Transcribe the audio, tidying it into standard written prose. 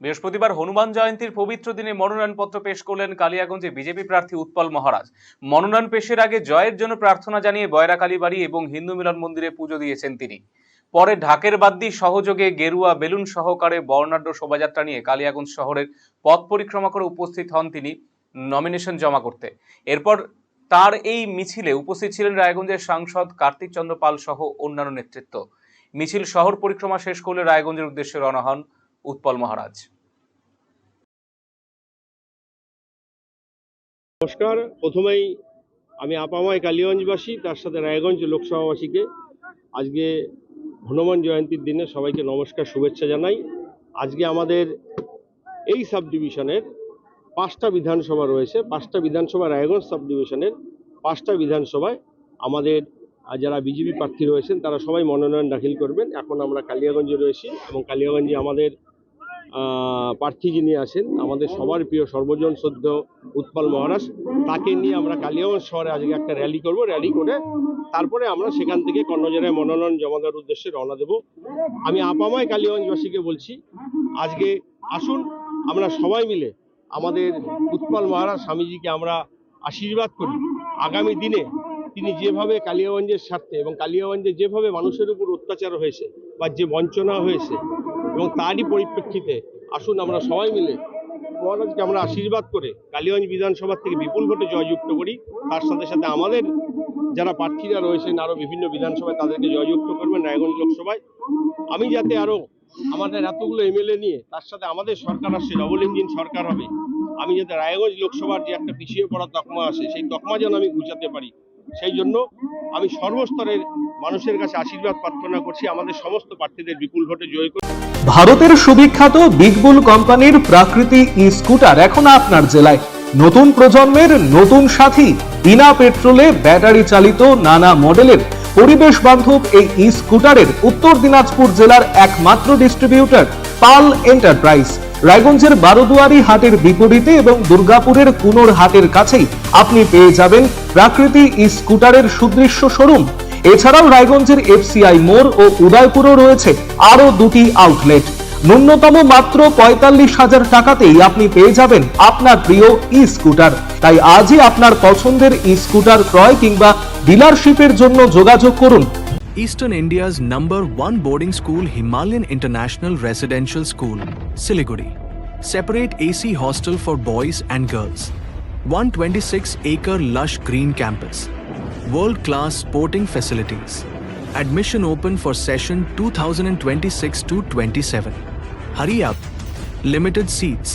বৃহস্পতিবার হনুমান জয়ন্তীর পবিত্র দিনে মনোনয়নপত্র পেশ করলেন কালিয়াগঞ্জে বিজেপি প্রার্থী উৎপল মহারাজ। মনোনয়ন পেশের আগে জয়ের জন্য প্রার্থনা জানিয়ে বয়রা কালীবাড়ি এবং হিন্দু মিলন মন্দিরে পুজো দিয়েছেন তিনি। পরে ঢাকের বাদ্যি সহযোগে গেরুয়া বেলুন সহকারে বর্ণাঢ্য শোভাযাত্রা নিয়ে কালিয়াগঞ্জ শহরের পথ পরিক্রমা করে উপস্থিত হন তিনি নমিনেশন জমা করতে। এরপর তার এই মিছিলে উপস্থিত ছিলেন রায়গঞ্জের সাংসদ কার্তিক চন্দ্র পাল সহ অন্যান্য নেতৃত্ব। মিছিল শহর পরিক্রমা শেষ করলে রায়গঞ্জের উদ্দেশ্যে রওনা হন উৎপল মহারাজ। নমস্কার। প্রথমেই আমি আপামায় কালিয়াগঞ্জবাসী তার সাথে রায়গঞ্জ লোকসভাবাসীকে আজকে হনুমান জয়ন্তীর দিনে সবাইকে নমস্কার, শুভেচ্ছা জানাই। আজকে আমাদের এই সাব ডিভিশনের 5টা বিধানসভা রয়েছে। 5টা বিধানসভা রায়গঞ্জ সাব ডিভিশনের 5টা বিধানসভায় আমাদের যারা বিজেপি প্রার্থী রয়েছেন তারা সবাই মনোনয়ন দাখিল করবেন। এখন আমরা কালিয়াগঞ্জে রয়েছি এবং কালিয়াগঞ্জে আমাদের প্রার্থী যিনি আছেন আমাদের সবার প্রিয় সর্বজন শ্রদ্ধ উৎপল মহারাজ, তাকে নিয়ে আমরা কালিয়াগঞ্জ শহরে আজকে একটা র্যালি করব। র্যালি করে তারপরে আমরা সেখান থেকে কর্ণজোড়ায় মনোনয়ন জমা দেওয়ার উদ্দেশ্যে রওনা দেব। আমি আপামায় কালিয়াগঞ্জবাসীকে বলছি, আজকে আসুন আমরা সবাই মিলে আমাদের উৎপল মহারাজ স্বামীজিকে আমরা আশীর্বাদ করি। আগামী দিনে তিনি যেভাবে কালিয়াগঞ্জের স্বার্থে এবং কালিয়াগঞ্জে যেভাবে মানুষের উপর অত্যাচার হয়েছে বা যে বঞ্চনা হয়েছে এবং তারই পরিপ্রেক্ষিতে আসুন আমরা সবাই মিলে মহারাজকে আমরা আশীর্বাদ করে কালিয়াগঞ্জ বিধানসভা থেকে বিপুল ভোটে জয়যুক্ত করি। তার সাথে সাথে আমাদের যারা প্রার্থীরা রয়েছেন আরও বিভিন্ন বিধানসভায় তাদেরকে জয়যুক্ত করবেন রায়গঞ্জ লোকসভায়। আমি যাতে আরও আমাদের এতগুলো এমএলএ নিয়ে তার সাথে আমাদের সরকার আসছে, ডবল ইঞ্জিন সরকার হবে, আমি যাতে রায়গঞ্জ লোকসভার যে একটা পিছিয়ে পড়া তকমা আসে সেই তকমা যেন আমি ঘুচাতে পারি, সেই জন্য আমি সর্বস্তরের মানুষের কাছে আশীর্বাদ প্রার্থনা করছি আমাদের সমস্ত প্রার্থীদের বিপুল ভোটে জয় করে। ভারতের সুবিখ্যাত বিগ বুল কোম্পানির প্রাকৃতি ই স্কুটার এখন আপনার জেলায়। নতুন প্রজন্মের নতুন সাথী, বিনা পেট্রোলে ব্যাটারি চালিত নানা মডেলের পরিবেশ বান্ধব এই ই স্কুটারের উত্তর দিনাজপুর জেলার একমাত্র ডিস্ট্রিবিউটর পাল এন্টারপ্রাইজ। রায়গঞ্জের বারোদুয়ারি হাটের বিপরীতে এবং দুর্গাপুরের কুনোর হাটের কাছেই আপনি পেয়ে যাবেন প্রাকৃতি ই স্কুটারের সুদৃশ্য শোরুম। এছাড়াও রায়গঞ্জের এফসিআই মোড় ও উদয়পুরও রয়েছে আরো 2টি আউটলেট। ন্যূনতম মাত্র 45,000 টাকাতেই আপনি পেয়ে যাবেন আপনার প্রিয় ই স্কুটার। তাই আজই আপনার পছন্দের ই স্কুটার ক্রয় কিংবা ডিলারশিপের জন্য যোগাযোগ করুন। Eastern India's #1 boarding school, Himalayan International Residential School, Siliguri. Separate AC hostel for boys and girls. 126-acre lush green campus. World-class sporting facilities. Admission open for session 2026 to 27. Hurry up. Limited seats.